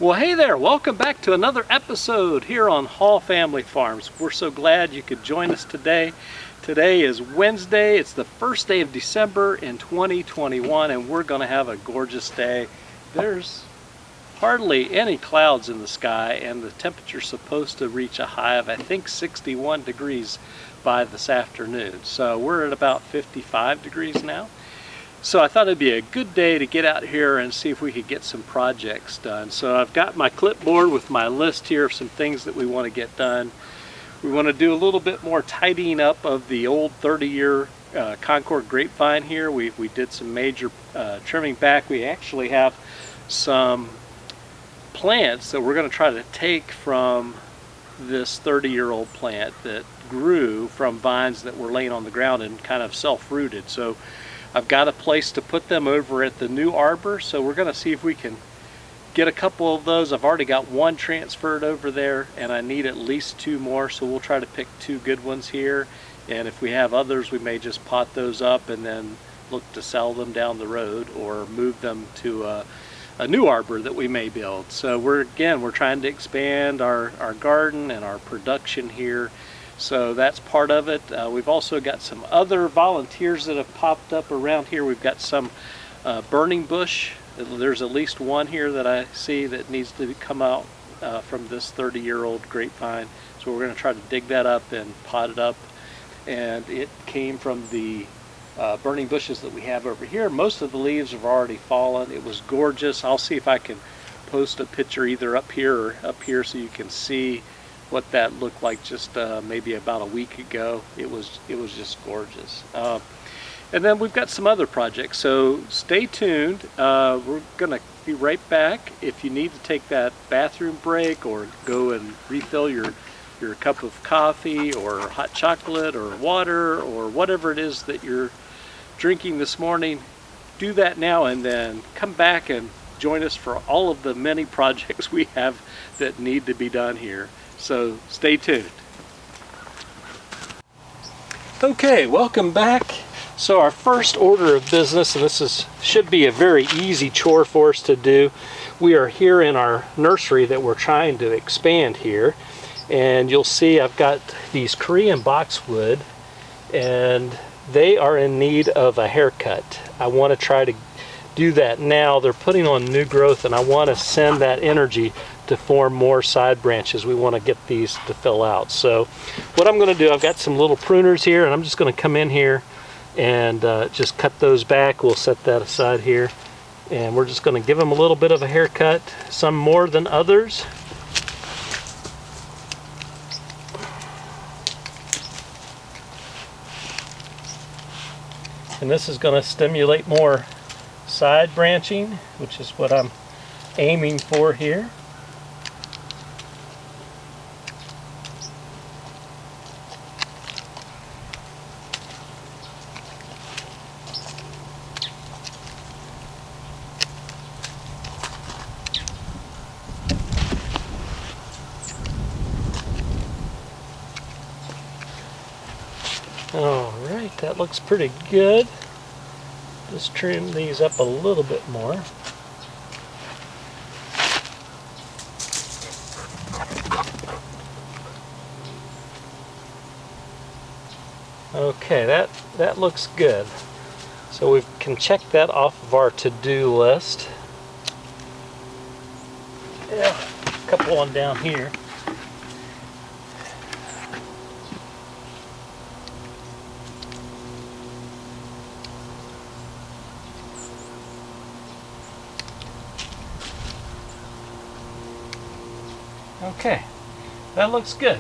Well, hey there, welcome back to another episode here on Hall Family Farms. We're so glad you could join us today. Today is Wednesday, it's the first day of December in 2021, and we're going to have a gorgeous day. There's hardly any clouds in the sky, and the temperature's supposed to reach a high of, I think, 61 degrees by this afternoon. So we're at about 55 degrees now. So I thought it'd be a good day to get out here and see if we could get some projects done. So I've got my clipboard with my list here of some things that we want to get done. We want to do a little bit more tidying up of the old 30-year Concord grapevine here. We did some major trimming back. We actually have some plants that we're going to try to take from this 30-year-old plant that grew from vines that were laying on the ground and kind of self-rooted. So I've got a place to put them over at the new arbor, so we're going to see if we can get a couple of those. I've already got one transferred over there, and I need at least two more, so we'll try to pick two good ones here. And if we have others, we may just pot those up and then look to sell them down the road or move them to a new arbor that we may build. So we're trying to expand our garden and our production here. So that's part of it. We've also got some other volunteers that have popped up around here. We've got some burning bush. There's at least one here that I see that needs to come out from this 30-year-old grapevine. So we're going to try to dig that up and pot it up. And it came from the burning bushes that we have over here. Most of the leaves have already fallen. It was gorgeous. I'll see if I can post a picture either up here or up here so you can see what that looked like just maybe about a week ago. It was just gorgeous. And then we've got some other projects, so stay tuned. We're gonna be right back. If you need to take that bathroom break or go and refill your cup of coffee or hot chocolate or water or whatever it is that you're drinking this morning, do that now and then come back and join us for all of the many projects we have that need to be done here. So stay tuned. Okay, welcome back. So our first order of business, and this should be a very easy chore for us to do. We are here in our nursery that we're trying to expand here, and you'll see I've got these Korean boxwood, and they are in need of a haircut. I want to try to do that now. They're putting on new growth, and I want to send that energy to form more side branches. We want to get these to fill out. So what I'm going to do, I've got some little pruners here, and I'm just going to come in here and just cut those back. We'll set that aside here, and we're just going to give them a little bit of a haircut, some more than others. And this is going to stimulate more side branching, which is what I'm aiming for here. All right, that looks pretty good. Just trim these up a little bit more. Okay, that looks good. So we can check that off of our to-do list. Yeah, a couple on down here. Okay, that looks good.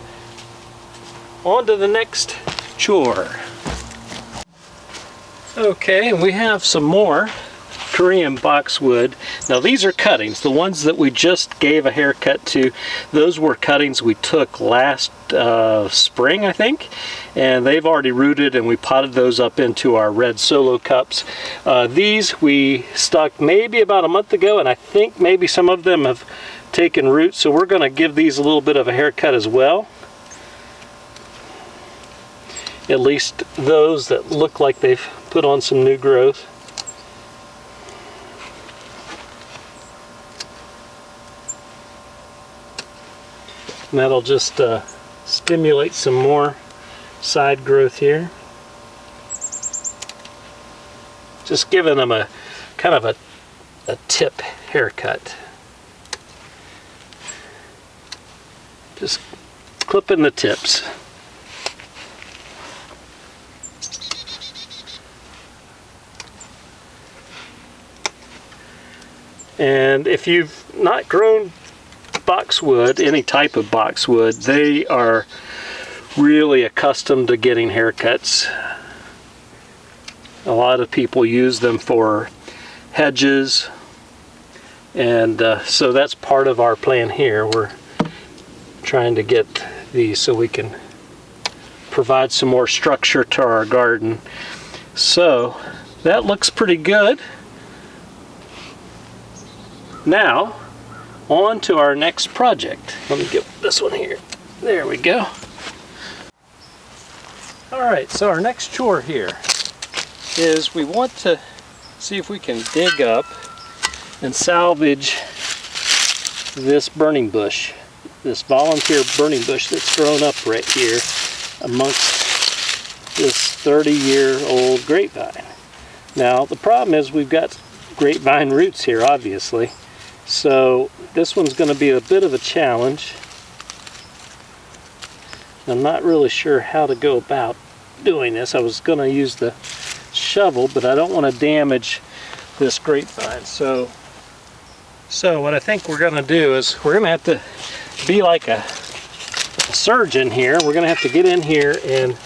On to the next chore. Okay, and we have some more Korean boxwood. Now these are cuttings. The ones that we just gave a haircut to, those were cuttings we took last spring, I think, and they've already rooted, and we potted those up into our red solo cups. These we stocked maybe about a month ago, and I think maybe some of them have taken root, so we're going to give these a little bit of a haircut as well. At least those that look like they've put on some new growth. And that'll just stimulate some more side growth here. Just giving them a kind of a tip haircut. Just clipping the tips. And if you've not grown boxwood, any type of boxwood, they are really accustomed to getting haircuts. A lot of people use them for hedges, and so that's part of our plan here. We're trying to get these so we can provide some more structure to our garden. So that looks pretty good. Now on to our next project. Let me get this one here. There we go. Alright, so our next chore here is we want to see if we can dig up and salvage this burning bush, this volunteer burning bush that's grown up right here amongst this 30-year-old grapevine. Now the problem is we've got grapevine roots here, obviously, so this one's going to be a bit of a challenge. I'm not really sure how to go about doing this. I was going to use the shovel, but I don't want to damage this grapevine. So what I think we're going to do is we're going to have to be like a surgeon here. We're going to have to get in here and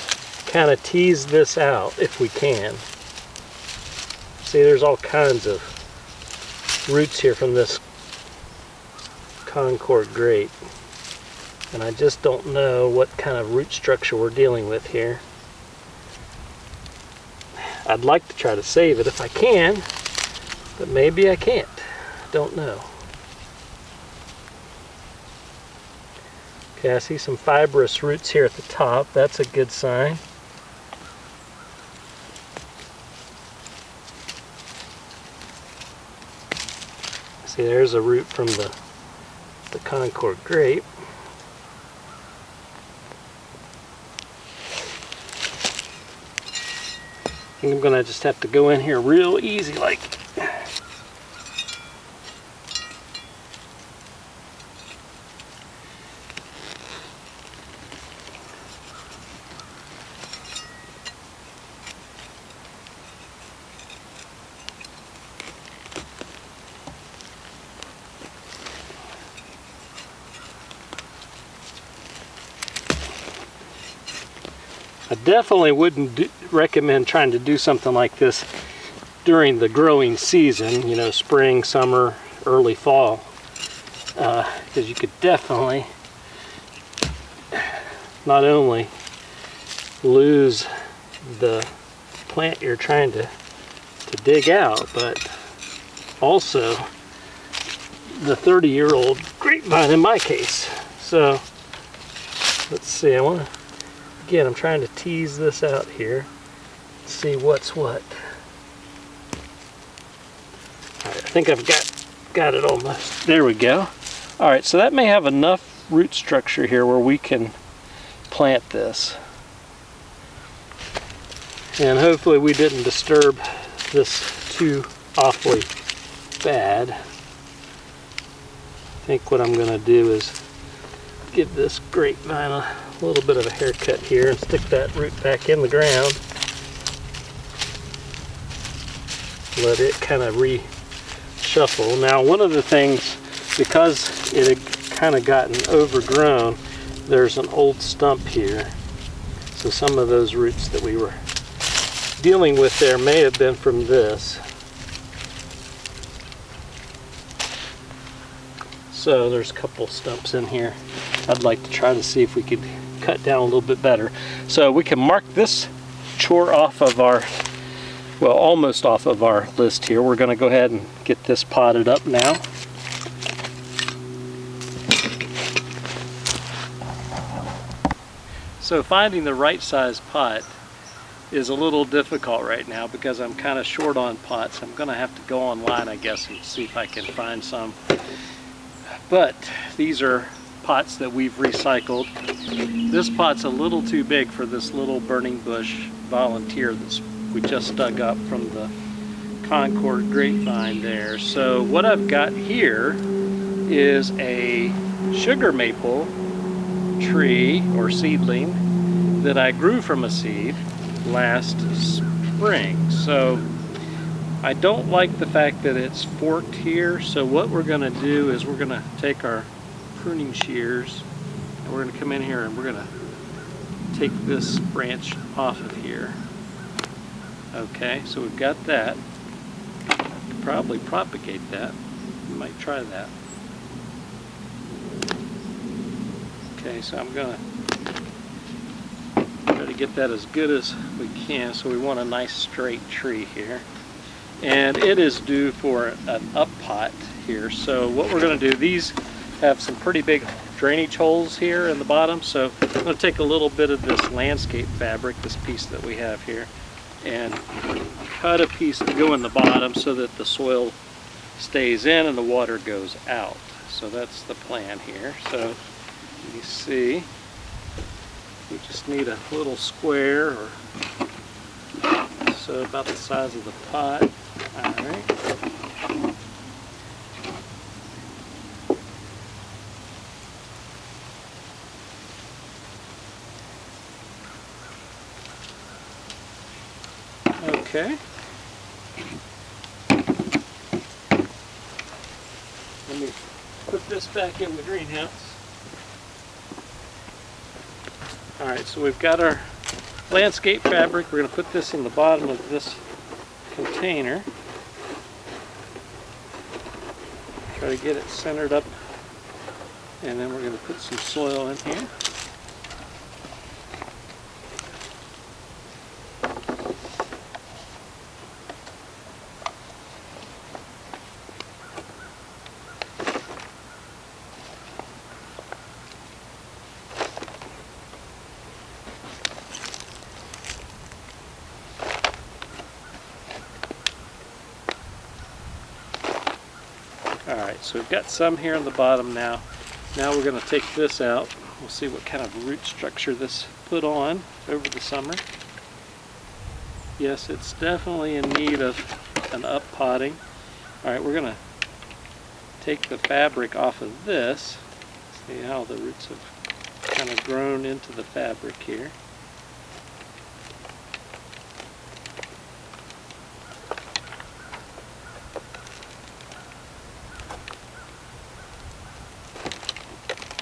kind of tease this out if we can. See, there's all kinds of roots here from this Concord grape, and I just don't know what kind of root structure we're dealing with here. I'd like to try to save it if I can, but maybe I can't. Don't know. Okay, I see some fibrous roots here at the top. That's a good sign. See, there's a root from the Concord grape. I think I'm gonna just have to go in here real easy like. I definitely wouldn't recommend trying to do something like this during the growing season, you know, spring, summer, early fall, because you could definitely not only lose the plant you're trying to dig out, but also the 30-year-old grapevine in my case. So let's see, again, I'm trying to tease this out here, see what's what. All right, I think I've got it almost. There we go. All right, so that may have enough root structure here where we can plant this. And hopefully we didn't disturb this too awfully bad. I think what I'm going to do is give this grapevine a little bit of a haircut here and stick that root back in the ground. Let it kind of reshuffle. Now, one of the things, because it had kind of gotten overgrown, there's an old stump here. So some of those roots that we were dealing with there may have been from this. So there's a couple stumps in here. I'd like to try to see if we could cut down a little bit better. So we can mark this chore off of our, well, almost off of our list here. We're going to go ahead and get this potted up now. So finding the right size pot is a little difficult right now because I'm kind of short on pots. I'm going to have to go online, I guess, and see if I can find some. But these are pots that we've recycled. This pot's a little too big for this little burning bush volunteer that we just dug up from the Concord grapevine there. So what I've got here is a sugar maple tree or seedling that I grew from a seed last spring. So I don't like the fact that it's forked here, so what we're going to do is we're going to take our pruning shears and we're going to come in here and we're going to take this branch off of here. Okay, so we've got that. Could probably propagate that. We might try that. Okay, so I'm going to try to get that as good as we can. So we want a nice straight tree here. And it is due for an up pot here. So what we're going to do, these have some pretty big drainage holes here in the bottom. So I'm going to take a little bit of this landscape fabric, this piece that we have here, and cut a piece to go in the bottom so that the soil stays in and the water goes out. So that's the plan here. So you see, we just need a little square, or so about the size of the pot. All right. Okay. Let me put this back in the greenhouse. All right, so we've got our landscape fabric. We're going to put this in the bottom of this container. Try to get it centered up, and then we're going to put some soil in here. Alright, so we've got some here on the bottom now. Now we're going to take this out. We'll see what kind of root structure this put on over the summer. Yes, it's definitely in need of an up potting. Alright, we're going to take the fabric off of this. See how the roots have kind of grown into the fabric here.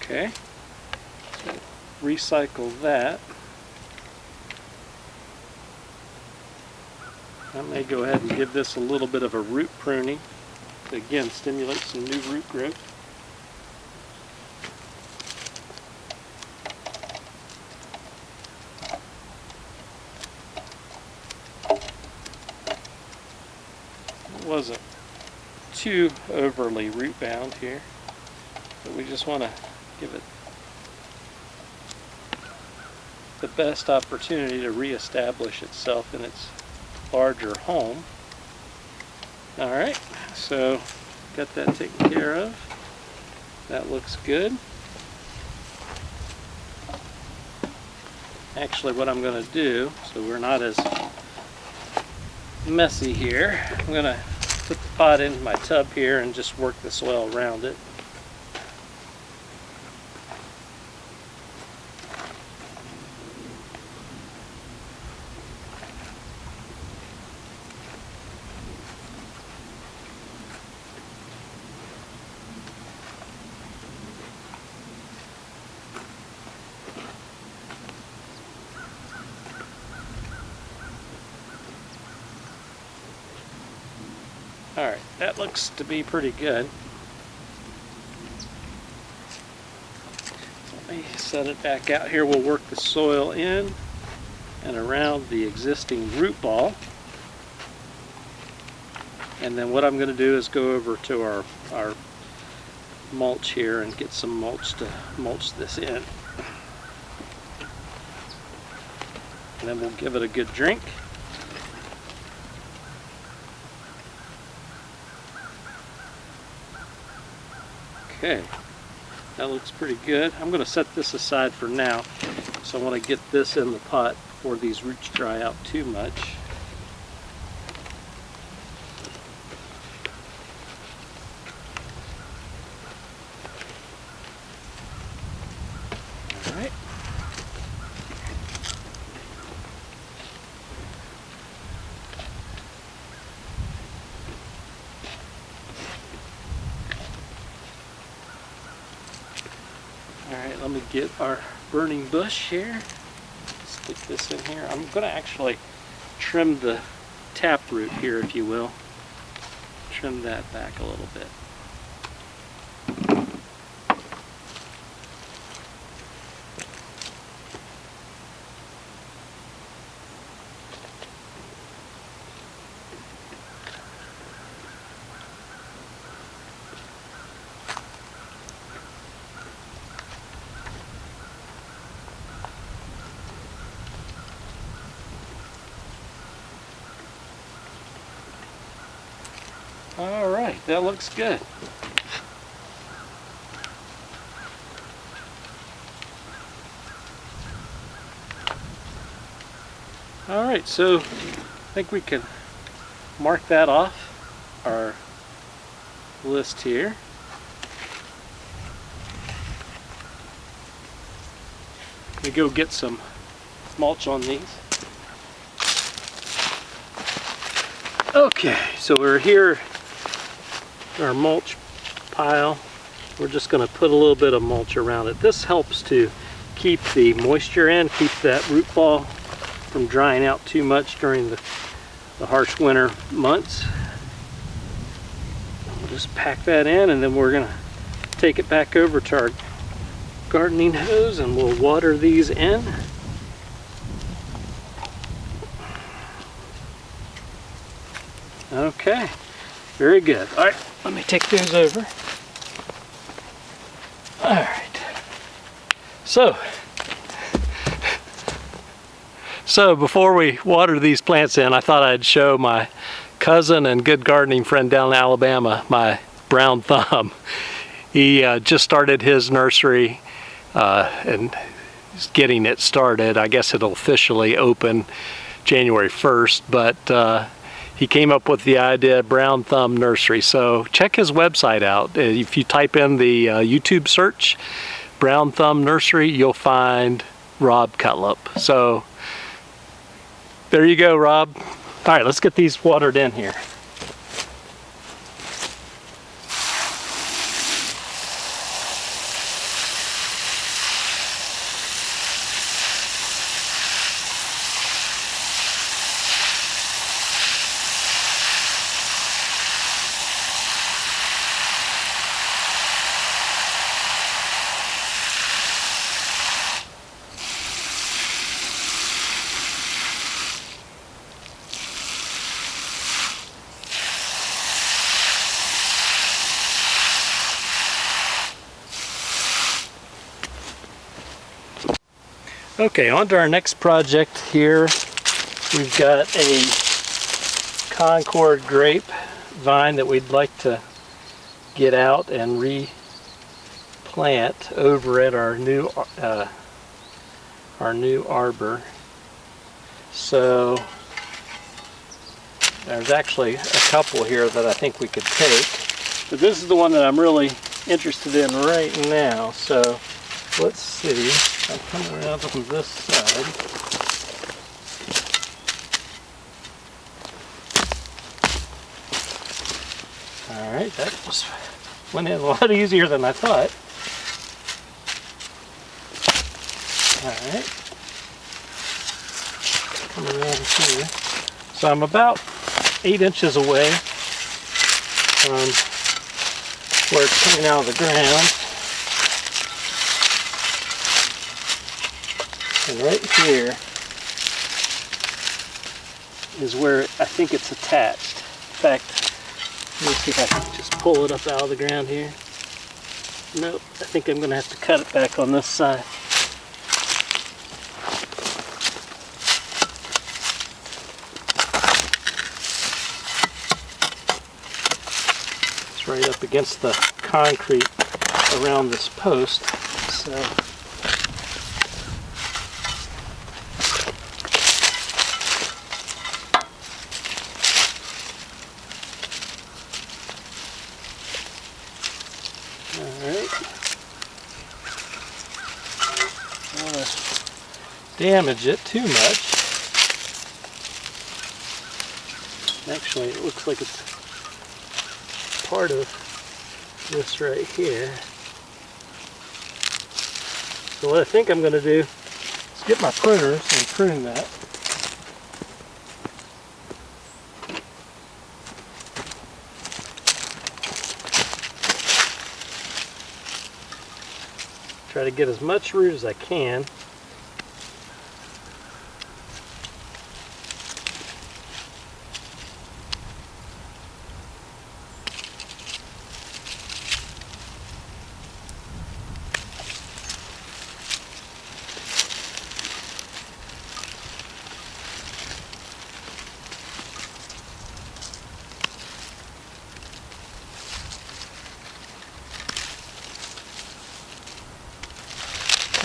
Okay, so recycle that. I may go ahead and give this a little bit of a root pruning to again stimulate some new root growth. It wasn't too overly root bound here, but we just want to give it the best opportunity to reestablish itself in its larger home. Alright, so got that taken care of. That looks good. Actually, what I'm going to do, so we're not as messy here, I'm going to put the pot in my tub here and just work the soil around it. Alright, that looks to be pretty good. Let me set it back out here. We'll work the soil in and around the existing root ball. And then what I'm going to do is go over to our mulch here and get some mulch to mulch this in. And then we'll give it a good drink. Okay, That looks pretty good. I'm going to set this aside for now. So I want to get this in the pot before these roots dry out too much. All right. Alright, let me get our burning bush here. Stick this in here. I'm going to actually trim the taproot here, if you will. Trim that back a little bit. All right, that looks good. All right, so I think we can mark that off our list here. Let me go get some mulch on these. Okay, so we're here in our mulch pile. We're just going to put a little bit of mulch around it. This helps to keep the moisture in, keep that root ball from drying out too much during the harsh winter months. We'll just pack that in, and then we're going to take it back over to our gardening hose and we'll water these in. Okay, very good. All right, let me take those over. All right. So before we water these plants in, I thought I'd show my cousin and good gardening friend down in Alabama, my brown thumb. He just started his nursery and he's getting it started. I guess it'll officially open January 1st, but he came up with the idea, Brown Thumb Nursery. So check his website out. If you type in the YouTube search, Brown Thumb Nursery, you'll find Rob Cutlip. So there you go, Rob. All right, let's get these watered in here. Okay, on to our next project here. We've got a Concord grape vine that we'd like to get out and replant over at our new arbor. So there's actually a couple here that I think we could take, but this is the one that I'm really interested in right now. So let's see. I'll come around from this side. Alright, that just went in a lot easier than I thought. Alright. Come around here. So I'm about 8 inches away from where it's coming out of the ground. And right here is where I think it's attached. In fact, let me see if I can just pull it up out of the ground here. Nope, I think I'm going to have to cut it back on this side. It's right up against the concrete around this post. So alright. I don't want to damage it too much. Actually, it looks like it's part of this right here. So what I think I'm going to do is get my pruners and prune that. Try to get as much root as I can.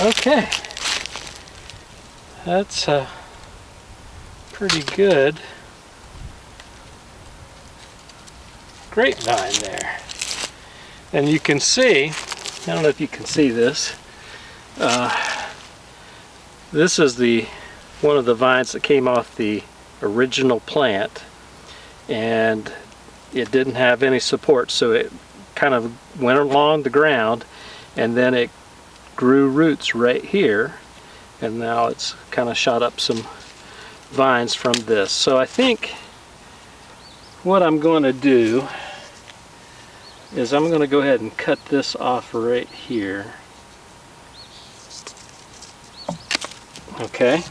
Okay, that's pretty good grapevine there. And you can see, I don't know if you can see this, this is one of the vines that came off the original plant, and it didn't have any support, so it kind of went along the ground, and then it grew roots right here, and now it's kind of shot up some vines from this. So I think what I'm going to do is I'm going to go ahead and cut this off right here. Okay,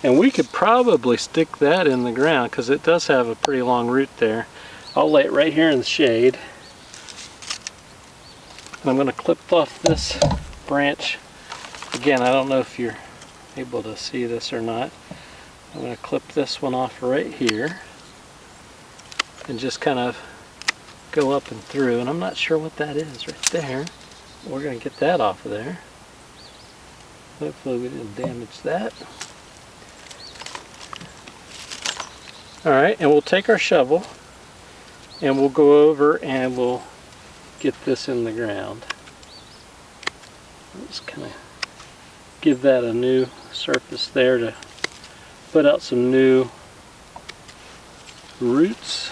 and we could probably stick that in the ground because it does have a pretty long root there. I'll lay it right here in the shade, and I'm going to clip off this branch. Again, I don't know if you're able to see this or not. I'm going to clip this one off right here and just kind of go up and through, and I'm not sure what that is right there. We're going to get that off of there. Hopefully we didn't damage that. Alright, and we'll take our shovel and we'll go over and we'll get this in the ground. Just kind of give that a new surface there to put out some new roots.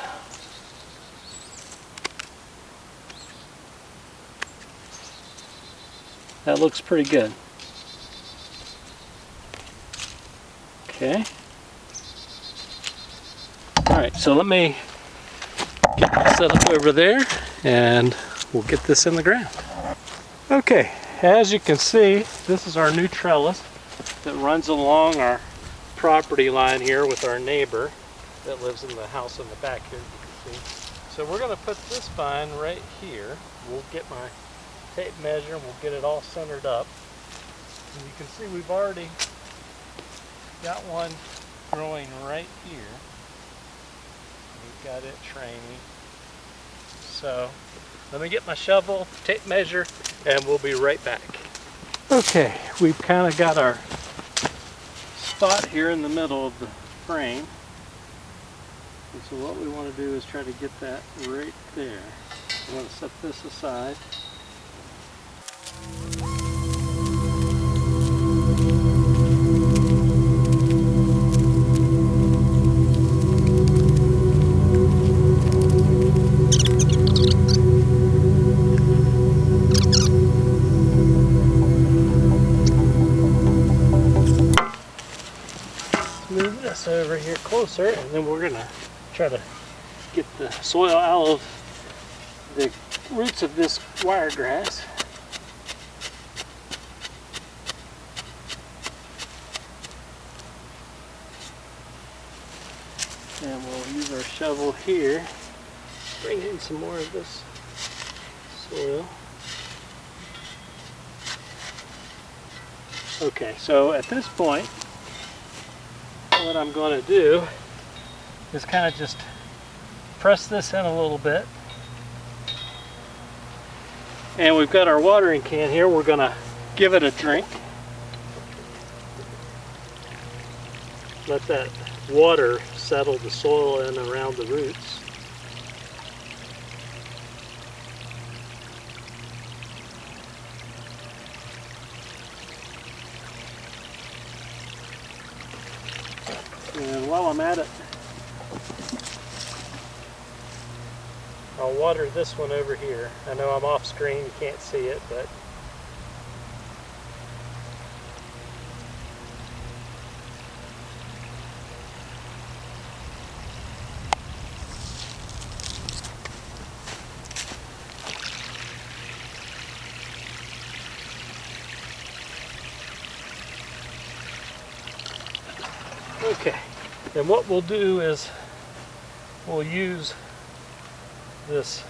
That looks pretty good. Okay. Alright, so let me get this set up over there and we'll get this in the ground. Okay, as you can see, this is our new trellis that runs along our property line here with our neighbor that lives in the house in the back here, you can see. So we're going to put this vine right here. We'll get my tape measure and we'll get it all centered up. And you can see we've already got one growing right here. We've got it training. So let me get my shovel, tape measure, and we'll be right back. Okay, we've kind of got our spot here in the middle of the frame. And so what we want to do is try to get that right there. I'm going to set this aside. Move this over here closer, and then we're going to try to get the soil out of the roots of this wiregrass. And we'll use our shovel here, bring in some more of this soil. Okay, so at this point, what I'm going to do is kind of just press this in a little bit. And we've got our watering can here. We're gonna give it a drink. Let that water settle the soil in around the roots. And while I'm at it, I'll water this one over here. I know I'm off screen, you can't see it, but okay. And what we'll do is we'll use this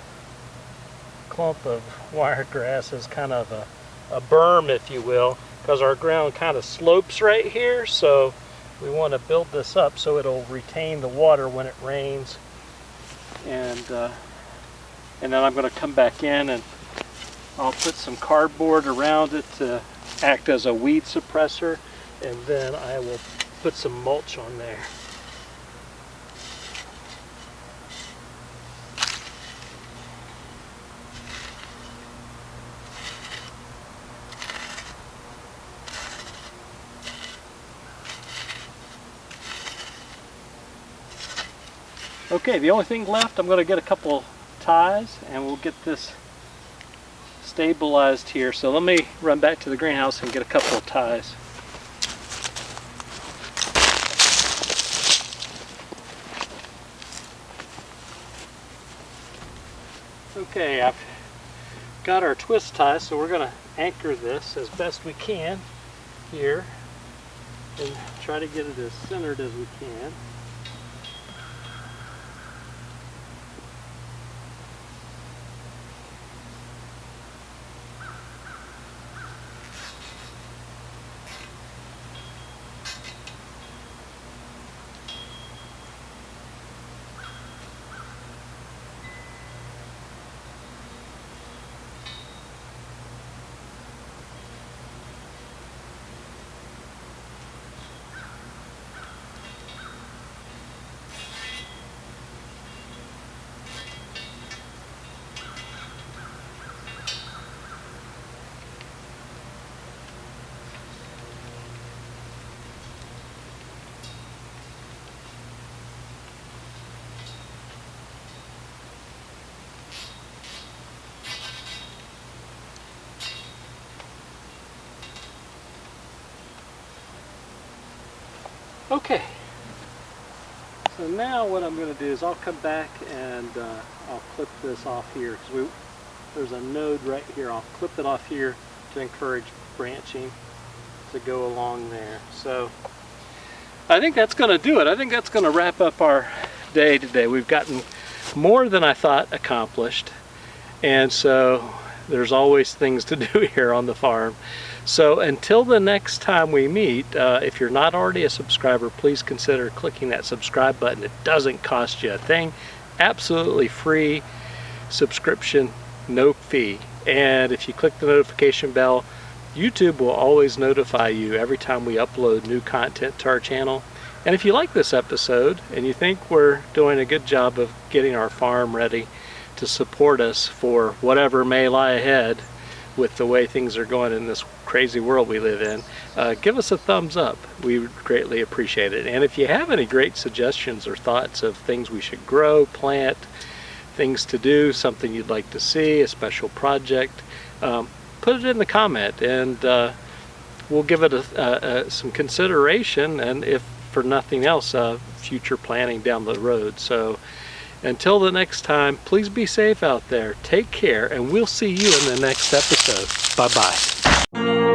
clump of wiregrass as kind of a berm, if you will, because our ground kind of slopes right here, so we want to build this up so it'll retain the water when it rains. And then I'm going to come back in and I'll put some cardboard around it to act as a weed suppressor, and then I will put some mulch on there. Okay, the only thing left, I'm going to get a couple ties and we'll get this stabilized here. So let me run back to the greenhouse and get a couple of ties. Okay, I've got our twist ties, so we're going to anchor this as best we can here and try to get it as centered as we can. Okay, so now what I'm going to do is I'll come back and I'll clip this off here, because there's a node right here. I'll clip it off here to encourage branching to go along there. So I think that's going to do it. I think that's going to wrap up our day today. We've gotten more than I thought accomplished, and so there's always things to do here on the farm. So until the next time we meet, if you're not already a subscriber, please consider clicking that subscribe button. It doesn't cost you a thing. Absolutely free subscription, no fee. And if you click the notification bell, YouTube will always notify you every time we upload new content to our channel. And if you like this episode and you think we're doing a good job of getting our farm ready to support us for whatever may lie ahead with the way things are going in this crazy world we live in, give us a thumbs up. We would greatly appreciate it. And if you have any great suggestions or thoughts of things we should grow, plant, things to do, something you'd like to see, a special project, put it in the comment, and we'll give it some consideration, and if for nothing else, future planning down the road. So until the next time, please be safe out there, take care, and we'll see you in the next episode. Bye-bye.